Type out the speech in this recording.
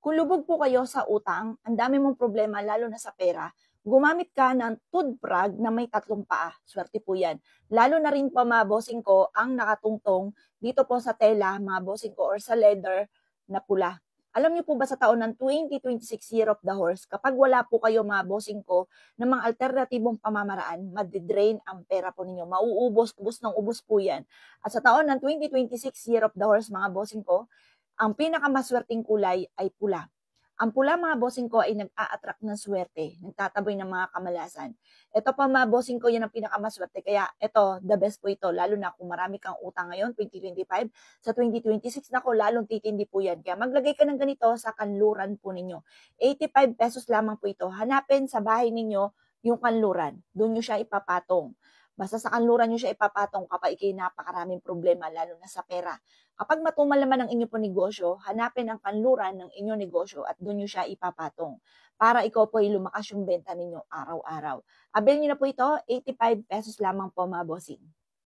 Kung lubog po kayo sa utang, ang dami mong problema lalo na sa pera, gumamit ka ng toothbrag na may tatlong paa. Swerte po yan. Lalo na rin po mga bossing ko ang nakatungtong dito po sa tela, mga bossing ko, or sa leather na pula. Alam niyo po ba sa taon ng 2026 Year of the Horse, kapag wala po kayo mga bossing ko ng mga alternatibong pamamaraan, madidrain ang pera po ninyo. Mauubos, ubos ng ubos po yan. At sa taon ng 2026 Year of the Horse, mga bossing ko, ang pinakamaswerteng kulay ay pula. Ang pula, mga bossing ko, ay nag-a-attract ng swerte, nagtataboy ng mga kamalasan. Ito pa, mga bossing ko, yan ang pinakamaswerte. Kaya ito, the best po ito, lalo na kung marami kang utang ngayon, 2025, sa 2026 na ko, lalong titindi po yan. Kaya maglagay ka ng ganito sa kanluran po ninyo. 85 pesos lamang po ito. Hanapin sa bahay ninyo yung kanluran. Doon nyo siya ipapatong. Basta sa kanluran nyo siya ipapatong kapag ikay napakaraming problema, lalo na sa pera. Kapag matumal naman ang inyo po negosyo, hanapin ang kanluran ng inyong negosyo at doon nyo siya ipapatong para ikaw po ay lumakas yung benta ninyo araw-araw. Avail nyo na po ito, 85 pesos lamang po mga bossing.